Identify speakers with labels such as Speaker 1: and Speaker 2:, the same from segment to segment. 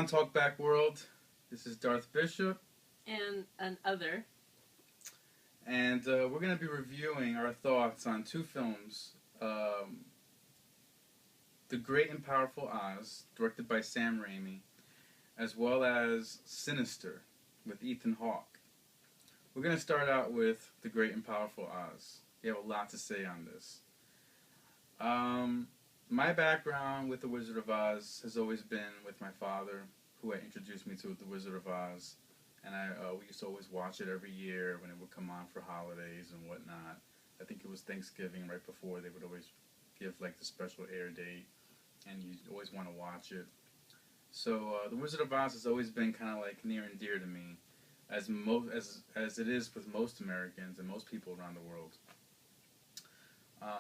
Speaker 1: on Talkback World. This is Darth Bishop.
Speaker 2: And an other.
Speaker 1: And we're going to be reviewing our thoughts on two films. The Great and Powerful Oz, directed by Sam Raimi, as well as Sinister, with Ethan Hawke. We're going to start out with The Great and Powerful Oz. We have a lot to say on this. My background with The Wizard of Oz has always been with my father, who had introduced me to The Wizard of Oz. And we used to always watch it every year when it would come on for holidays and whatnot. I think it was Thanksgiving right before. They would always give like the special air date, and you always want to watch it. So The Wizard of Oz has always been kind of like near and dear to me, as it is with most Americans and most people around the world.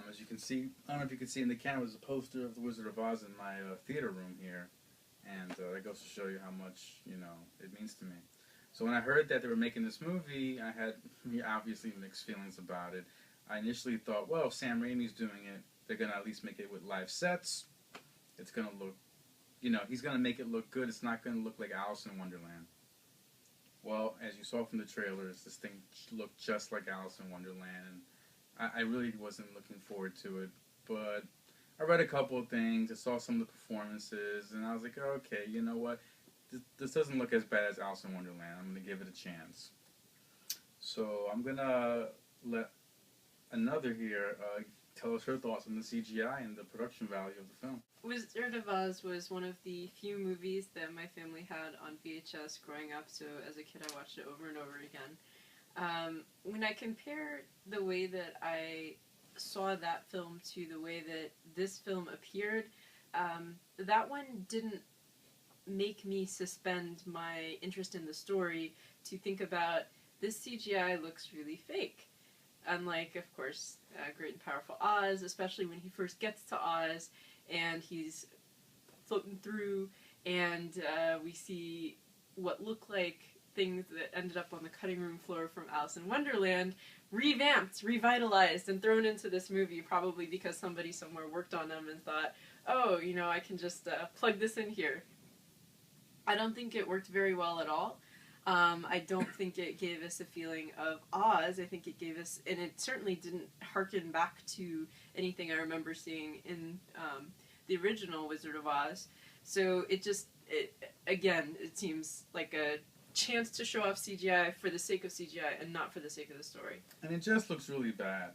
Speaker 1: As you can see, I don't know if you can see in the camera, there's a poster of The Wizard of Oz in my theater room here, and that goes to show you how much it means to me. So when I heard that they were making this movie, I had obviously mixed feelings about it. I initially thought, well, if Sam Raimi's doing it, they're going to at least make it with live sets. It's going to look, he's going to make it look good. It's not going to look like Alice in Wonderland. Well, as you saw from the trailers, this thing looked just like Alice in Wonderland, and I really wasn't looking forward to it. But I read a couple of things, I saw some of the performances, and I was like, okay, you know what? This doesn't look as bad as Alice in Wonderland. I'm going to give it a chance. So I'm going to let another here tell us her thoughts on the CGI and the production value of the film.
Speaker 2: Wizard of Oz was one of the few movies that my family had on VHS growing up, so as a kid I watched it over and over again. When I compare the way that I saw that film to the way that this film appeared, that one didn't make me suspend my interest in the story to think about this CGI looks really fake. Unlike, of course, Great and Powerful Oz, especially when he first gets to Oz and he's floating through and we see what look like things that ended up on the cutting room floor from Alice in Wonderland revamped, revitalized, and thrown into this movie, probably because somebody somewhere worked on them and thought, oh, I can just plug this in here. I don't think it worked very well at all. I don't think it gave us a feeling of Oz. I think it gave us, and it certainly didn't harken back to anything I remember seeing in the original Wizard of Oz. So it seems like a chance to show off CGI for the sake of CGI and not for the sake of the story.
Speaker 1: And it just looks really bad.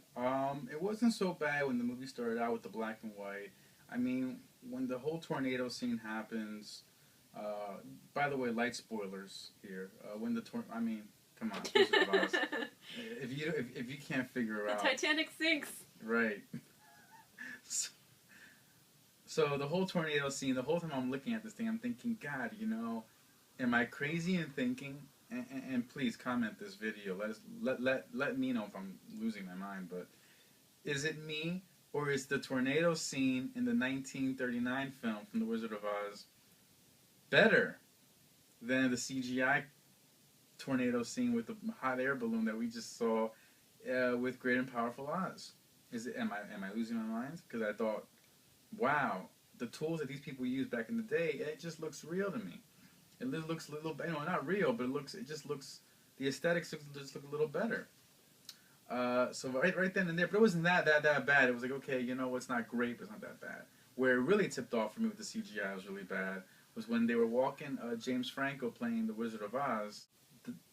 Speaker 1: It wasn't so bad when the movie started out with the black and white. I mean, when the whole tornado scene happens. By the way, light spoilers here. When the come on, Wizard of Oz. If you can't figure
Speaker 2: the
Speaker 1: out,
Speaker 2: Titanic sinks.
Speaker 1: Right. So the whole tornado scene. The whole time I'm looking at this thing, I'm thinking, God, am I crazy in thinking? And please comment this video. Let me know if I'm losing my mind. But is it me, or is the tornado scene in the 1939 film from The Wizard of Oz better than the CGI tornado scene with the hot air balloon that we just saw with Great and Powerful Oz? Am I losing my mind? Because I thought, wow, the tools that these people used back in the day, it just looks real to me. It looks a little, not real, but it just looks, the aesthetics just look a little better. So right then and there, but it wasn't that bad. It was like, okay, it's not great, but it's not that bad. Where it really tipped off for me with the CGI was really bad was when they were walking, James Franco playing The Wizard of Oz.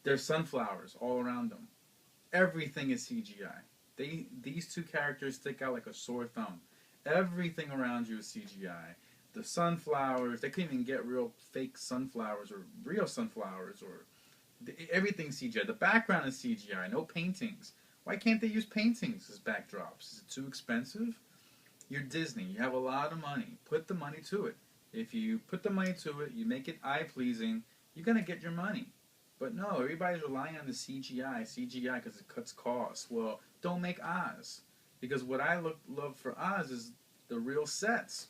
Speaker 1: There's sunflowers all around them. Everything is CGI. These two characters stick out like a sore thumb. Everything around you is CGI. The sunflowers, they couldn't even get real fake sunflowers or real sunflowers, or everything's CGI. The background is CGI, no paintings. Why can't they use paintings as backdrops? Is it too expensive? You're Disney. You have a lot of money. Put the money to it. If you put the money to it, you make it eye-pleasing, you're going to get your money. But no, everybody's relying on the CGI because it cuts costs. Well, don't make Oz. Because what I love for Oz is the real sets.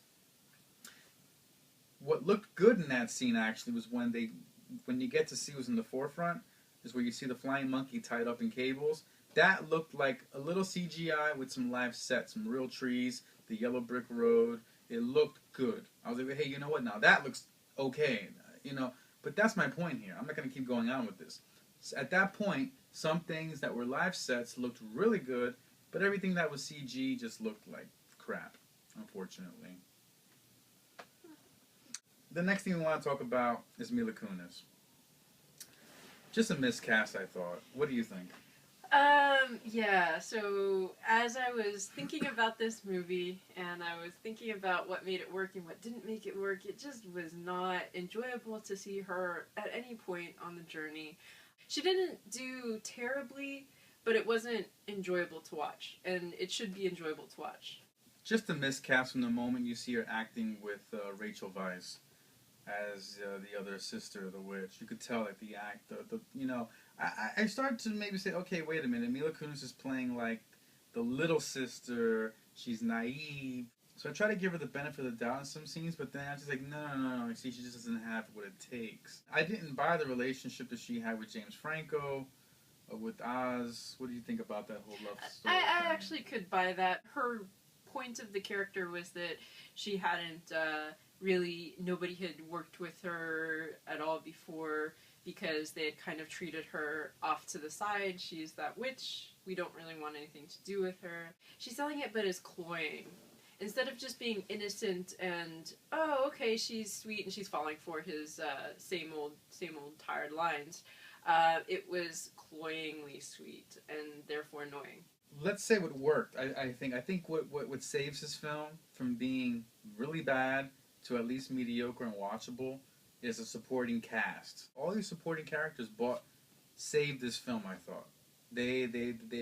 Speaker 1: What looked good in that scene, actually, was when you get to see who's in the forefront, is where you see the flying monkey tied up in cables. That looked like a little CGI with some live sets, some real trees, the yellow brick road. It looked good. I was like, hey, you know what? Now that looks okay. you know. But that's my point here. I'm not going to keep going on with this. At that point, some things that were live sets looked really good, but everything that was CG just looked like crap, unfortunately. The next thing we want to talk about is Mila Kunis. Just a miscast, I thought. What do you think?
Speaker 2: Yeah, so as I was thinking about this movie and I was thinking about what made it work and what didn't make it work, it just was not enjoyable to see her at any point on the journey. She didn't do terribly, but it wasn't enjoyable to watch, and it should be enjoyable to watch.
Speaker 1: Just a miscast from the moment you see her acting with Rachel Weisz as the other sister, the witch. You could tell that the act, I started to maybe say, okay, wait a minute, Mila Kunis is playing like the little sister. She's naive. So I try to give her the benefit of the doubt in some scenes, but then I was just like, no. See, she just doesn't have what it takes. I didn't buy the relationship that she had with James Franco, with Oz. What do you think about that whole love story?
Speaker 2: I actually could buy that. Her point of the character was that she hadn't really, nobody had worked with her at all before because they had kind of treated her off to the side. She's that witch. We don't really want anything to do with her. She's selling it, but as cloying. Instead of just being innocent and, oh, okay, she's sweet and she's falling for his same old tired lines, it was cloyingly sweet and therefore annoying.
Speaker 1: Let's say what worked. I think what saves this film from being really bad to at least mediocre and watchable is a supporting cast. All these supporting characters saved this film, I thought. They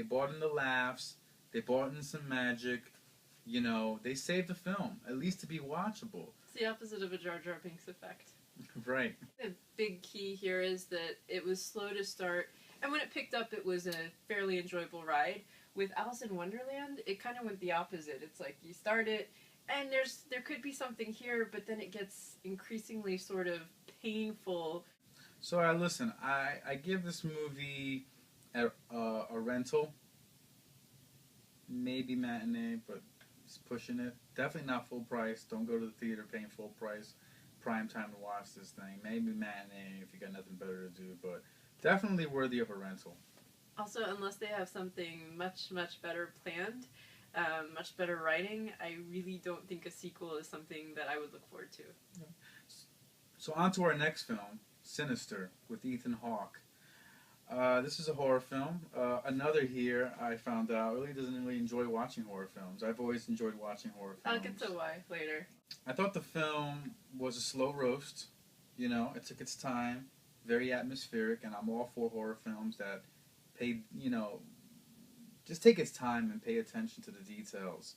Speaker 1: brought in the laughs, they brought in some magic, you know, they saved the film, at least to be watchable.
Speaker 2: It's the opposite of a Jar Jar Binks effect.
Speaker 1: Right.
Speaker 2: The big key here is that it was slow to start, and when it picked up it was a fairly enjoyable ride. With Alice in Wonderland, it kind of went the opposite. It's like you start it, and there could be something here, but then it gets increasingly sort of painful.
Speaker 1: So listen, I give this movie a rental, maybe matinee, but it's pushing it. Definitely not full price. Don't go to the theater paying full price, prime time to watch this thing. Maybe matinee if you got nothing better to do, but definitely worthy of a rental.
Speaker 2: Also, unless they have something much better planned, much better writing, I really don't think a sequel is something that I would look forward to.
Speaker 1: So on to our next film, Sinister, with Ethan Hawke. This is a horror film. Another here, I found out, really doesn't really enjoy watching horror films. I've always enjoyed watching horror films.
Speaker 2: I'll get to why later.
Speaker 1: I thought the film was a slow roast. You know, it took its time, very atmospheric, and I'm all for horror films that just take its time and pay attention to the details.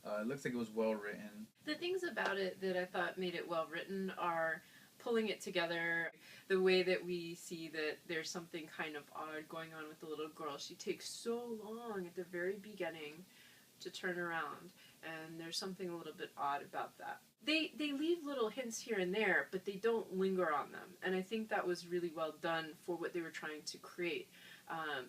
Speaker 1: It looks like it was well written.
Speaker 2: The things about it that I thought made it well written are pulling it together, the way that we see that there's something kind of odd going on with the little girl. She takes so long at the very beginning to turn around, and there's something a little bit odd about that. They leave little hints here and there, but they don't linger on them, and I think that was really well done for what they were trying to create.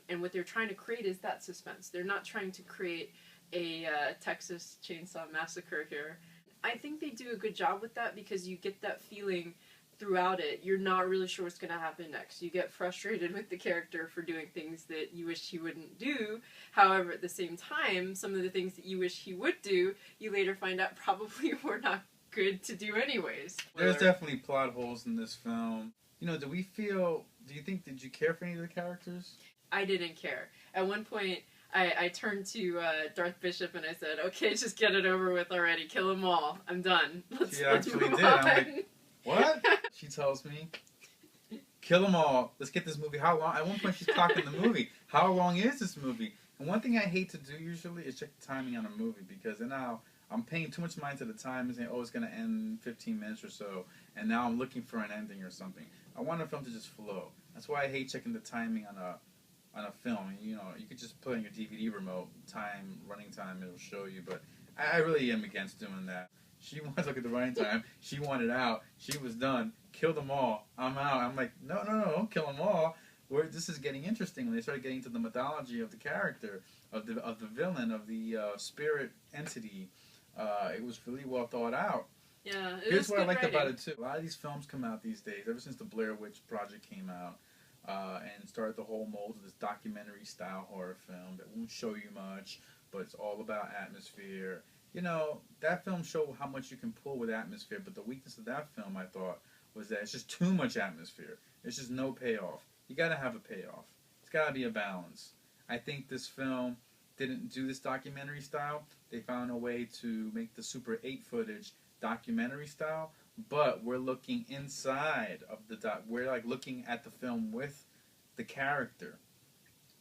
Speaker 2: And what they're trying to create is that suspense. They're not trying to create a Texas Chainsaw Massacre here. I think they do a good job with that because you get that feeling throughout it. You're not really sure what's going to happen next. You get frustrated with the character for doing things that you wish he wouldn't do. However, at the same time, some of the things that you wish he would do, you later find out probably were not good to do anyways.
Speaker 1: There's definitely plot holes in this film. You know, did you care for any of the characters?
Speaker 2: I didn't care. At one point, I turned to Darth Bishop and I said, okay, just get it over with already. Kill them all. I'm done. Let's
Speaker 1: actually
Speaker 2: move
Speaker 1: did.
Speaker 2: on.
Speaker 1: I'm like, what? She tells me, kill them all. Let's get this movie. How long? At one point, she's clocking the movie. How long is this movie? And one thing I hate to do usually is check the timing on a movie because now I'm paying too much mind to the time and saying, oh, it's going to end in 15 minutes or so. And now I'm looking for an ending or something. I want a film to just flow. That's why I hate checking the timing on a film. You know, you could just put in your DVD remote running time, it'll show you. But I really am against doing that. She wants to look at the running time. She wanted out. She was done. Kill them all. I'm out. I'm like, no, don't kill them all. This is getting interesting when they started getting to the mythology of the character, of the villain, of the spirit entity. It was really well thought out.
Speaker 2: Yeah, it
Speaker 1: Here's
Speaker 2: was
Speaker 1: what I
Speaker 2: good
Speaker 1: liked
Speaker 2: writing.
Speaker 1: about it too. A lot of these films come out these days, ever since the Blair Witch Project came out, and started the whole mold of this documentary style horror film that won't show you much, but it's all about atmosphere. You know, that film showed how much you can pull with atmosphere, but the weakness of that film, I thought, was that it's just too much atmosphere. There's just no payoff. You gotta have a payoff. It's gotta be a balance. I think this film didn't do this documentary style. They found a way to make the Super 8 footage documentary style, but we're looking inside of the doc. We're like looking at the film with the character,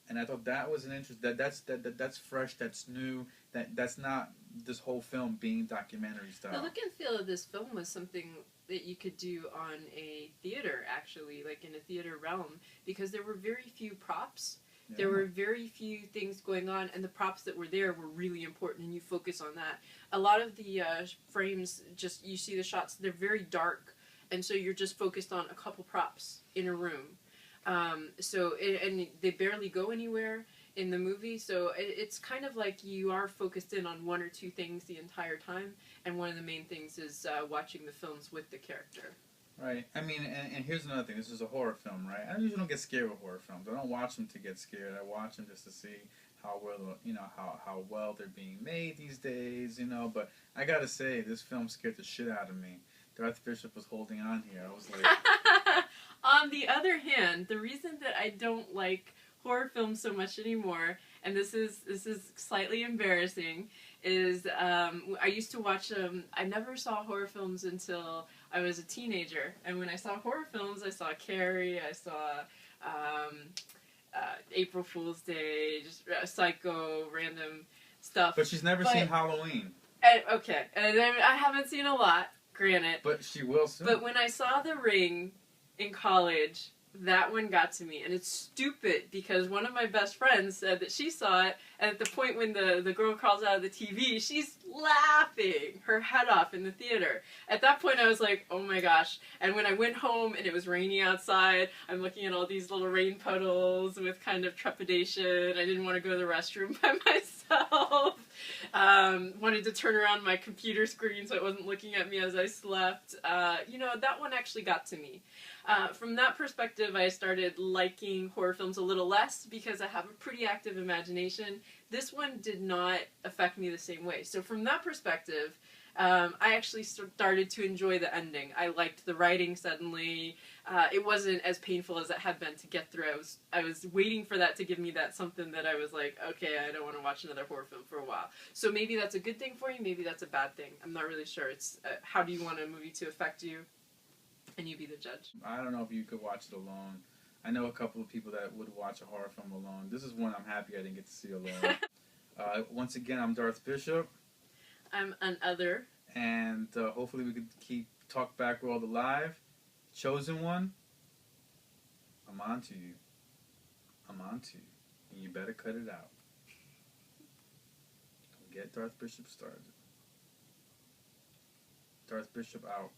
Speaker 1: and I thought that was an interest. That's fresh. That's new. That's not this whole film being documentary
Speaker 2: The
Speaker 1: style.
Speaker 2: look and feel of this film was something that you could do on a theater, actually, like in a theater realm, because there were very few props.
Speaker 1: Yeah.
Speaker 2: There were very few things going on, and the props that were there were really important, and you focus on that. A lot of the frames, just you see the shots, they're very dark, and so you're just focused on a couple props in a room. And they barely go anywhere in the movie, so it's kind of like you are focused in on one or two things the entire time, and one of the main things is watching the films with the character.
Speaker 1: Right. I mean, and here's another thing. This is a horror film, right? I usually don't get scared with horror films. I don't watch them to get scared. I watch them just to see how well, how well they're being made these days, But I gotta say, this film scared the shit out of me. Darth Bishop was holding on here. I was like,
Speaker 2: On the other hand, the reason that I don't like horror films so much anymore, and this is slightly embarrassing, is I used to watch them. I never saw horror films until I was a teenager, and when I saw horror films, I saw Carrie, I saw April Fool's Day, just Psycho, random stuff.
Speaker 1: but she's never seen Halloween.
Speaker 2: Okay, and I haven't seen a lot, granted.
Speaker 1: But she will soon.
Speaker 2: But when I saw The Ring in college, that one got to me. And it's stupid because one of my best friends said that she saw it, and at the point when the girl crawls out of the TV, she's laughing her head off in the theater. At that point, I was like, oh my gosh. And when I went home and it was rainy outside, I'm looking at all these little rain puddles with kind of trepidation. I didn't want to go to the restroom by myself. Wanted to turn around my computer screen so it wasn't looking at me as I slept. That one actually got to me. From that perspective, I started liking horror films a little less because I have a pretty active imagination. This one did not affect me the same way. So from that perspective, I actually started to enjoy the ending. I liked the writing suddenly. It wasn't as painful as it had been to get through. I was waiting for that to give me that something that I was like, okay, I don't want to watch another horror film for a while. So maybe that's a good thing for you, maybe that's a bad thing. I'm not really sure. It's how do you want a movie to affect you? And you be the judge.
Speaker 1: I don't know if you could watch it alone. I know a couple of people that would watch a horror film alone. This is one I'm happy I didn't get to see alone. Once again, I'm Darth Bishop.
Speaker 2: I'm an other.
Speaker 1: And hopefully we could keep Talk Back World alive. Chosen One, I'm on to you. I'm on to you. And you better cut it out. Get Darth Bishop started. Darth Bishop out.